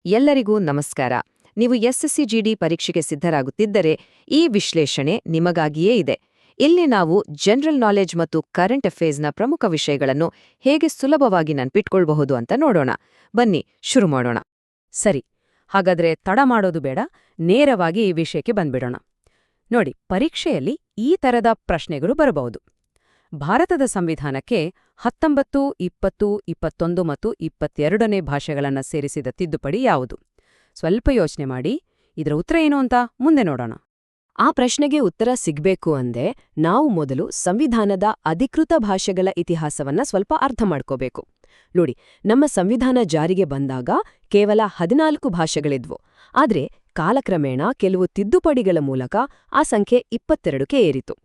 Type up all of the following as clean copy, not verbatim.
ಎಲ್ಲರಿಗೂ ನಮಸ್ಕಾರ. ನೀವು ಎಸ್ಎಸ್ಸಿ ಜಿಡಿ ಪರೀಕ್ಷೆಗೆ ಸಿದ್ಧರಾಗುತ್ತಿದ್ದರೆ ಈ ವಿಶ್ಲೇಷಣೆ ನಿಮಗಾಗಿಯೇ ಇದೆ. ಇಲ್ಲಿ ನಾವು ಜನರಲ್ ನಾಲೆಡ್ಜ್ ಮತ್ತು ಕರೆಂಟ್ ಅಫೇರ್ಸ್ನ ಪ್ರಮುಖ ವಿಷಯಗಳನ್ನು ಹೇಗೆ ಸುಲಭವಾಗಿ ನೆನ್ಪಿಟ್ಕೊಳ್ಬಹುದು ಅಂತ ನೋಡೋಣ. ಬನ್ನಿ ಶುರು ಮಾಡೋಣ. ಸರಿ, ಹಾಗಾದ್ರೆ ತಡ ಮಾಡೋದು ಬೇಡ, ನೇರವಾಗಿ ಈ ವಿಷಯಕ್ಕೆ ಬಂದ್ಬಿಡೋಣ. ನೋಡಿ, ಪರೀಕ್ಷೆಯಲ್ಲಿ ಈ ತರದ ಪ್ರಶ್ನೆಗಳು ಬರಬಹುದು. ಭಾರತದ ಸಂವಿಧಾನಕ್ಕೆ 19, 20, 21 ಮತ್ತು 22ನೇ ಭಾಷೆಗಳನ್ನು ಸೇರಿಸಿದ ತಿದ್ದುಪಡಿ ಯಾವುದು? ಸ್ವಲ್ಪ ಯೋಚನೆ ಮಾಡಿ, ಇದರ ಉತ್ತರ ಏನು ಅಂತ ಮುಂದೆ ನೋಡೋಣ. ಆ ಪ್ರಶ್ನೆಗೆ ಉತ್ತರ ಸಿಗ್ಬೇಕು ಅಂದೆ ನಾವು ಮೊದಲು ಸಂವಿಧಾನದ ಅಧಿಕೃತ ಭಾಷೆಗಳ ಇತಿಹಾಸವನ್ನ ಸ್ವಲ್ಪ ಅರ್ಥ ಮಾಡ್ಕೋಬೇಕು. ನೋಡಿ, ನಮ್ಮ ಸಂವಿಧಾನ ಜಾರಿಗೆ ಬಂದಾಗ ಕೇವಲ 14 ಭಾಷೆಗಳಿದ್ವು. ಆದ್ರೆ ಕಾಲಕ್ರಮೇಣ ಕೆಲವು ತಿದ್ದುಪಡಿಗಳ ಮೂಲಕ ಆ ಸಂಖ್ಯೆ 22ಕ್ಕೆ ಏರಿತು.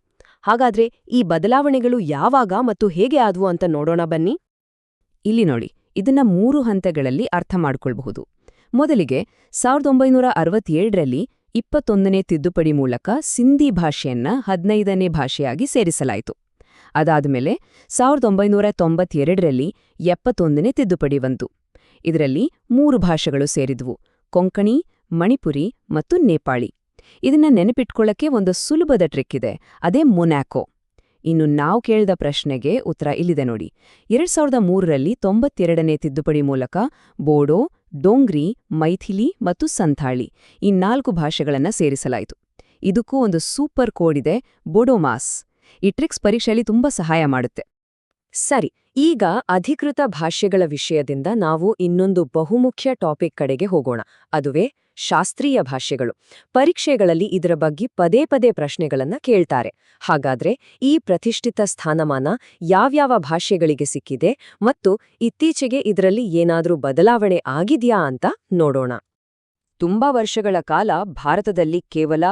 ಹಾಗಾದ್ರೆ ಈ ಬದಲಾವಣೆಗಳು ಯಾವಾಗ ಮತ್ತು ಹೇಗೆ ಆದ್ವು ಅಂತ ನೋಡೋಣ ಬನ್ನಿ. ಇಲ್ಲಿ ನೋಡಿ, ಇದನ್ನ 3 ಹಂತಗಳಲ್ಲಿ ಅರ್ಥ ಮಾಡ್ಕೊಳ್ಬಹುದು. ಮೊದಲಿಗೆ 1967ರಲ್ಲಿ 21ನೇ ತಿದ್ದುಪಡಿ ಮೂಲಕ ಸಿಂಧಿ ಭಾಷೆಯನ್ನ 15ನೇ ಭಾಷೆಯಾಗಿ ಸೇರಿಸಲಾಯಿತು. ಅದಾದಮೇಲೆ 1992ರಲ್ಲಿ 71ನೇ ತಿದ್ದುಪಡಿ ಬಂತು. ಇದರಲ್ಲಿ 3 ಭಾಷೆಗಳು ಸೇರಿದ್ವು: ಕೊಂಕಣಿ, ಮಣಿಪುರಿ ಮತ್ತು ನೇಪಾಳಿ. ಇದನ್ನ ನೆನಪಿಟ್ಕೊಳ್ಳಕ್ಕೆ ಒಂದು ಸುಲಭದ ಟ್ರಿಕ್ ಇದೆ, ಅದೇ ಮೊನಾಕೊ. ಇನ್ನು ನಾವು ಕೇಳಿದ ಪ್ರಶ್ನೆಗೆ ಉತ್ತರ ಇಲ್ಲಿದೆ ನೋಡಿ. 2003ರಲ್ಲಿ 92ನೇ ತಿದ್ದುಪಡಿ ಮೂಲಕ ಬೋಡೋ, ಡೋಂಗ್ರಿ, ಮೈಥಿಲಿ ಮತ್ತು ಸಂಥಾಳಿ ಈ 4 ಭಾಷೆಗಳನ್ನ ಸೇರಿಸಲಾಯಿತು. ಇದಕ್ಕೂ ಒಂದು ಸೂಪರ್ ಕೋಡ್ ಇದೆ, ಬೋಡೋಮಾಸ್. ಈ ಟ್ರಿಕ್ಸ್ ಪರೀಕ್ಷೆಯಲ್ಲಿ ತುಂಬಾ ಸಹಾಯ ಮಾಡುತ್ತೆ. ಸರಿ, ಈಗ ಅಧಿಕೃತ ಭಾಷೆಗಳ ವಿಷಯದಿಂದ ನಾವು ಇನ್ನೊಂದು ಬಹುಮುಖ್ಯ ಟಾಪಿಕ್ ಕಡೆಗೆ ಹೋಗೋಣ. ಅದುವೇ ಶಾಸ್ತ್ರೀಯ ಭಾಷೆಗಳು. ಪರೀಕ್ಷೆಗಳಲ್ಲಿ ಇದರ ಬಗ್ಗೆ ಪದೇ ಪದೇ ಪ್ರಶ್ನೆಗಳನ್ನ ಕೇಳ್ತಾರೆ. ಹಾಗಾದ್ರೆ ಈ ಪ್ರತಿಷ್ಠಿತ ಸ್ಥಾನಮಾನ ಯಾವ್ಯಾವ ಭಾಷೆಗಳಿಗೆ ಸಿಕ್ಕಿದೆ ಮತ್ತು ಇತ್ತೀಚೆಗೆ ಇದರಲ್ಲಿ ಏನಾದ್ರೂ ಬದಲಾವಣೆ ಆಗಿದ್ಯಾ ಅಂತ ನೋಡೋಣ. ತುಂಬಾ ವರ್ಷಗಳ ಕಾಲ ಭಾರತದಲ್ಲಿ ಕೇವಲ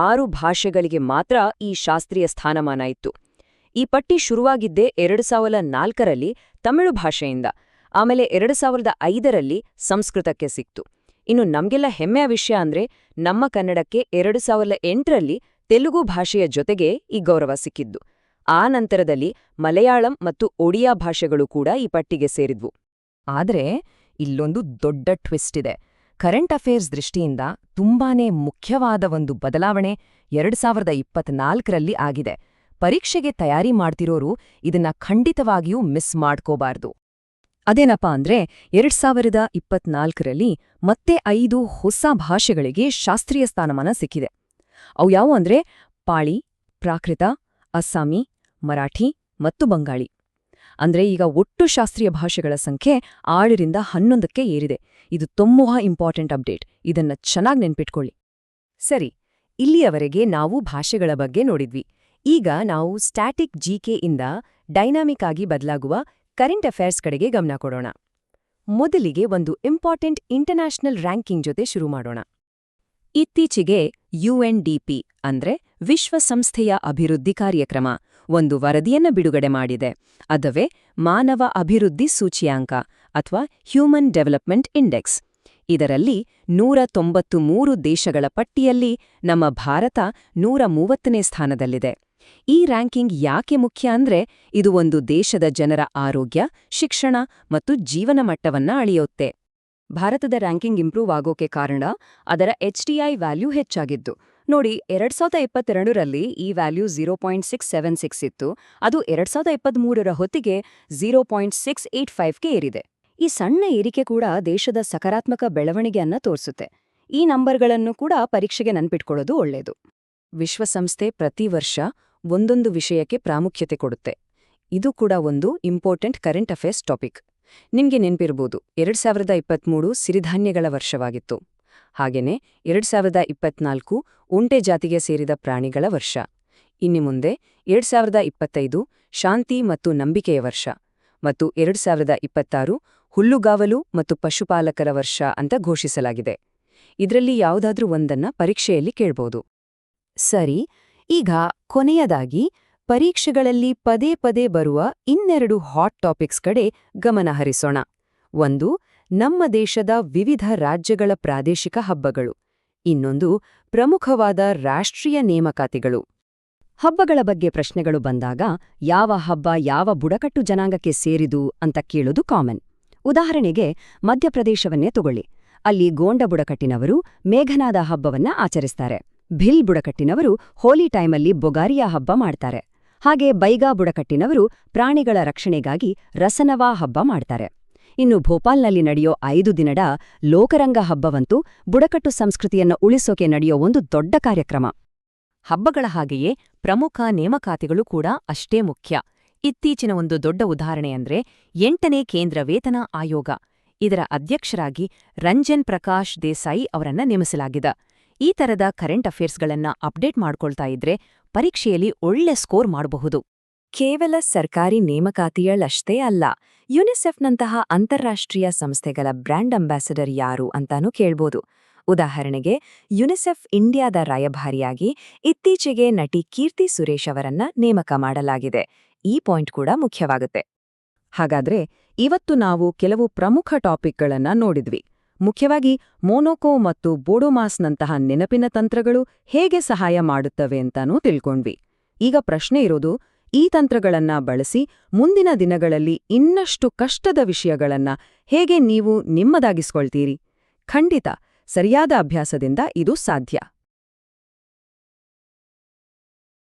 6 ಭಾಷೆಗಳಿಗೆ ಮಾತ್ರ ಈ ಶಾಸ್ತ್ರೀಯ ಸ್ಥಾನಮಾನ ಇತ್ತು. ಈ ಪಟ್ಟಿ ಶುರುವಾಗಿದ್ದೇ 2004ರಲ್ಲಿ ತಮಿಳು ಭಾಷೆಯಿಂದ, ಆಮೇಲೆ 2005ರಲ್ಲಿ ಸಂಸ್ಕೃತಕ್ಕೆ ಸಿಕ್ತು. ಇನ್ನು ನಮ್ಗೆಲ್ಲ ಹೆಮ್ಮೆಯ ವಿಷಯ ಅಂದ್ರೆ ನಮ್ಮ ಕನ್ನಡಕ್ಕೆ 2008ರಲ್ಲಿ ತೆಲುಗು ಭಾಷೆಯ ಜೊತೆಗೆ ಈ ಗೌರವ ಸಿಕ್ಕಿದ್ದು. ಆ ನಂತರದಲ್ಲಿ ಮಲಯಾಳಂ ಮತ್ತು ಒಡಿಯಾ ಭಾಷೆಗಳು ಕೂಡ ಈ ಪಟ್ಟಿಗೆ ಸೇರಿದ್ವು. ಆದ್ರೆ ಇಲ್ಲೊಂದು ದೊಡ್ಡ ಟ್ವಿಸ್ಟ್ ಇದೆ. ಕರೆಂಟ್ ಅಫೇರ್ಸ್ ದೃಷ್ಟಿಯಿಂದ ತುಂಬಾನೇ ಮುಖ್ಯವಾದ ಒಂದು ಬದಲಾವಣೆ 2024ರಲ್ಲಿ ಆಗಿದೆ. ಪರೀಕ್ಷೆಗೆ ತಯಾರಿ ಮಾಡ್ತಿರೋರು ಇದನ್ನ ಖಂಡಿತವಾಗಿಯೂ ಮಿಸ್ ಮಾಡ್ಕೋಬಾರ್ದು. ಅದೇನಪ್ಪಾ ಅಂದ್ರೆ 2024ರಲ್ಲಿ ಮತ್ತೆ 5 ಹೊಸ ಭಾಷೆಗಳಿಗೆ ಶಾಸ್ತ್ರೀಯ ಸ್ಥಾನಮಾನ ಸಿಕ್ಕಿದೆ. ಅವು ಯಾವುವು ಅಂದ್ರೆ ಪಾಳಿ, ಪ್ರಾಕೃತ, ಅಸ್ಸಾಮಿ, ಮರಾಠಿ ಮತ್ತು ಬಂಗಾಳಿ. ಅಂದ್ರೆ ಈಗ ಒಟ್ಟು ಶಾಸ್ತ್ರೀಯ ಭಾಷೆಗಳ ಸಂಖ್ಯೆ 6ರಿಂದ 11ಕ್ಕೆ ಏರಿದೆ. ಇದು ತುಂಬಾ ಇಂಪಾರ್ಟೆಂಟ್ ಅಪ್ಡೇಟ್. ಇದನ್ನ ಚೆನ್ನಾಗಿ ನೆನ್ಪಿಟ್ಕೊಳ್ಳಿ. ಸರಿ, ಇಲ್ಲಿಯವರೆಗೆ ನಾವು ಭಾಷೆಗಳ ಬಗ್ಗೆ ನೋಡಿದ್ವಿ. ಈಗ ನಾವು ಸ್ಟ್ಯಾಟಿಕ್ ಜಿಕೆ ಇಂದ ಡೈನಾಮಿಕ್ ಆಗಿ ಬದಲಾಗುವ ಕರೆಂಟ್ ಅಫೇರ್ಸ್ ಕಡೆಗೆ ಗಮನ ಕೊಡೋಣ. ಮೊದಲಿಗೆ ಒಂದು ಇಂಪಾರ್ಟೆಂಟ್ ಇಂಟರ್ನ್ಯಾಷನಲ್ ರ್ಯಾಂಕಿಂಗ್ ಜೊತೆ ಶುರು ಮಾಡೋಣ. ಇತ್ತೀಚೆಗೆ UNDP ಅಂದ್ರೆ ವಿಶ್ವಸಂಸ್ಥೆಯ ಅಭಿವೃದ್ಧಿ ಕಾರ್ಯಕ್ರಮ ಒಂದು ವರದಿಯನ್ನ ಬಿಡುಗಡೆ ಮಾಡಿದೆ. ಅದುವೇ ಮಾನವ ಅಭಿವೃದ್ಧಿ ಸೂಚ್ಯಾಂಕ ಅಥವಾ ಹ್ಯೂಮನ್ ಡೆವಲಪ್ಮೆಂಟ್ ಇಂಡೆಕ್ಸ್. ಇದರಲ್ಲಿ 193 ದೇಶಗಳ ಪಟ್ಟಿಯಲ್ಲಿ ನಮ್ಮ ಭಾರತ 130ನೇ ಸ್ಥಾನದಲ್ಲಿದೆ. ಈ ರ್ಯಾಂಕಿಂಗ್ ಯಾಕೆ ಮುಖ್ಯ ಅಂದ್ರೆ ಇದು ಒಂದು ದೇಶದ ಜನರ ಆರೋಗ್ಯ, ಶಿಕ್ಷಣ ಮತ್ತು ಜೀವನ ಮಟ್ಟವನ್ನ ಅಳೆಯುತ್ತೆ. ಭಾರತದ ರ್ಯಾಂಕಿಂಗ್ ಇಂಪ್ರೂವ್ ಆಗೋಕೆ ಕಾರಣ ಅದರ HDI ವ್ಯಾಲ್ಯೂ ಹೆಚ್ಚಾಗಿದ್ದು. ನೋಡಿ, 2022ರಲ್ಲಿ ಈ ವ್ಯಾಲ್ಯೂ 0.676 ಇತ್ತು. ಅದು 2023ರ ಹೊತ್ತಿಗೆ 0.685ಗೆ ಏರಿದೆ. ಈ ಸಣ್ಣ ಏರಿಕೆ ಕೂಡ ದೇಶದ ಸಕಾರಾತ್ಮಕ ಬೆಳವಣಿಗೆಯನ್ನ ತೋರಿಸುತ್ತೆ. ಈ ನಂಬರ್ಗಳನ್ನು ಕೂಡ ಪರೀಕ್ಷೆಗೆ ನೆನ್ಪಿಟ್ಕೊಳ್ಳೋದು ಒಳ್ಳೆಯದು. ವಿಶ್ವಸಂಸ್ಥೆ ಪ್ರತಿ ವರ್ಷ ಒಂದೊಂದು ವಿಷಯಕ್ಕೆ ಪ್ರಾಮುಖ್ಯತೆ ಕೊಡುತ್ತೆ. ಇದು ಕೂಡ ಒಂದು ಇಂಪಾರ್ಟೆಂಟ್ ಕರೆಂಟ್ ಅಫೇರ್ಸ್ ಟಾಪಿಕ್. ನಿಮ್ಗೆ ನೆನ್ಪಿರ್ಬೋದು, 2023 ಸಿರಿಧಾನ್ಯಗಳ ವರ್ಷವಾಗಿತ್ತು. ಹಾಗೇನೆ 2024 ಒಂಟೆ ಜಾತಿಗೆ ಸೇರಿದ ಪ್ರಾಣಿಗಳ ವರ್ಷ. ಇನ್ನು ಮುಂದೆ 2025 ಶಾಂತಿ ಮತ್ತು ನಂಬಿಕೆಯ ವರ್ಷ ಮತ್ತು 2026 ಹುಲ್ಲುಗಾವಲು ಮತ್ತು ಪಶುಪಾಲಕರ ವರ್ಷ ಅಂತ ಘೋಷಿಸಲಾಗಿದೆ. ಇದರಲ್ಲಿ ಯಾವುದಾದ್ರೂ ಒಂದನ್ನ ಪರೀಕ್ಷೆಯಲ್ಲಿ ಕೇಳ್ಬೋದು. ಸರಿ, ಈಗ ಕೊನೆಯದಾಗಿ ಪರೀಕ್ಷೆಗಳಲ್ಲಿ ಪದೇ ಪದೇ ಬರುವ ಇನ್ನೆರಡು ಹಾಟ್ ಟಾಪಿಕ್ಸ್ ಕಡೆ ಗಮನ ಹರಿಸೋಣ. ಒಂದು, ನಮ್ಮ ದೇಶದ ವಿವಿಧ ರಾಜ್ಯಗಳ ಪ್ರಾದೇಶಿಕ ಹಬ್ಬಗಳು. ಇನ್ನೊಂದು, ಪ್ರಮುಖವಾದ ರಾಷ್ಟ್ರೀಯ ನೇಮಕಾತಿಗಳು. ಹಬ್ಬಗಳ ಬಗ್ಗೆ ಪ್ರಶ್ನೆಗಳು ಬಂದಾಗ ಯಾವ ಹಬ್ಬ ಯಾವ ಬುಡಕಟ್ಟು ಜನಾಂಗಕ್ಕೆ ಸೇರಿದು ಅಂತ ಕೇಳೋದು ಕಾಮನ್. ಉದಾಹರಣೆಗೆ ಮಧ್ಯಪ್ರದೇಶವನ್ನೇ ತಗೊಳ್ಳಿ. ಅಲ್ಲಿ ಗೋಂಡ ಬುಡಕಟ್ಟಿನವರು ಮೇಘನಾದ ಹಬ್ಬವನ್ನ ಆಚರಿಸ್ತಾರೆ. ಭಿಲ್ ಬುಡಕಟ್ಟಿನವರು ಹೋಲಿ ಟೈಮಲ್ಲಿ ಬೊಗಾರಿಯಾ ಹಬ್ಬ ಮಾಡ್ತಾರೆ. ಹಾಗೆ ಬೈಗಾ ಬುಡಕಟ್ಟಿನವರು ಪ್ರಾಣಿಗಳ ರಕ್ಷಣೆಗಾಗಿ ರಸನವಾ ಹಬ್ಬ ಮಾಡ್ತಾರೆ. ಇನ್ನು ಭೋಪಾಲ್ನಲ್ಲಿ ನಡೆಯೋ 5 ದಿನದ ಲೋಕರಂಗ ಹಬ್ಬವಂತೂ ಬುಡಕಟ್ಟು ಸಂಸ್ಕೃತಿಯನ್ನ ಉಳಿಸೋಕೆ ನಡೆಯೋ ಒಂದು ದೊಡ್ಡ ಕಾರ್ಯಕ್ರಮ. ಹಬ್ಬಗಳ ಹಾಗೆಯೇ ಪ್ರಮುಖ ನೇಮಕಾತಿಗಳು ಕೂಡ ಅಷ್ಟೇ ಮುಖ್ಯ. ಇತ್ತೀಚಿನ ಒಂದು ದೊಡ್ಡ ಉದಾಹರಣೆ ಅಂದ್ರೆ 8ನೇ ಕೇಂದ್ರ ವೇತನ ಆಯೋಗ. ಇದರ ಅಧ್ಯಕ್ಷರಾಗಿ ರಂಜನ್ ಪ್ರಕಾಶ್ ದೇಸಾಯಿ ಅವರನ್ನ ನೇಮಿಸಲಾಗಿದೆ. ಈ ತರದ ಕರೆಂಟ್ ಅಫೇರ್ಸ್ಗಳನ್ನ ಅಪ್ಡೇಟ್ ಮಾಡ್ಕೊಳ್ತಾ ಇದ್ರೆ ಪರೀಕ್ಷೆಯಲ್ಲಿ ಒಳ್ಳೆ ಸ್ಕೋರ್ ಮಾಡಬಹುದು. ಕೇವಲ ಸರ್ಕಾರಿ ನೇಮಕಾತಿಗಳಷ್ಟೇ ಅಲ್ಲ, ಯುನಿಸೆಫ್ನಂತಹ ಅಂತಾರಾಷ್ಟ್ರೀಯ ಸಂಸ್ಥೆಗಳ ಬ್ರ್ಯಾಂಡ್ ಅಂಬಾಸಿಡರ್ ಯಾರು ಅಂತಾನೂ ಕೇಳ್ಬೋದು. ಉದಾಹರಣೆಗೆ ಯುನಿಸೆಫ್ ಇಂಡಿಯಾದ ರಾಯಭಾರಿಯಾಗಿ ಇತ್ತೀಚೆಗೆ ನಟಿ ಕೀರ್ತಿ ಸುರೇಶ್ ಅವರನ್ನ ನೇಮಕ ಮಾಡಲಾಗಿದೆ. ಈ ಪಾಯಿಂಟ್ ಕೂಡ ಮುಖ್ಯವಾಗುತ್ತೆ. ಹಾಗಾದ್ರೆ ಇವತ್ತು ನಾವು ಕೆಲವು ಪ್ರಮುಖ ಟಾಪಿಕ್ಗಳನ್ನ ನೋಡಿದ್ವಿ. ಮುಖ್ಯವಾಗಿ ಮೊನೊಕೊ ಮತ್ತು ಬೋಡೋಮಾಸ್ನಂತಹ ನೆನಪಿನ ತಂತ್ರಗಳು ಹೇಗೆ ಸಹಾಯ ಮಾಡುತ್ತವೆ ಅಂತಾನೂ ತಿಳ್ಕೊಂಡ್ವಿ. ಈಗ ಪ್ರಶ್ನೆ ಇರೋದು, ಈ ತಂತ್ರಗಳನ್ನ ಬಳಸಿ ಮುಂದಿನ ದಿನಗಳಲ್ಲಿ ಇನ್ನಷ್ಟು ಕಷ್ಟದ ವಿಷಯಗಳನ್ನ ಹೇಗೆ ನೀವು ನಿಮ್ಮದಾಗಿಸ್ಕೊಳ್ತೀರಿ? ಖಂಡಿತ, ಸರಿಯಾದ ಅಭ್ಯಾಸದಿಂದ ಇದು ಸಾಧ್ಯ.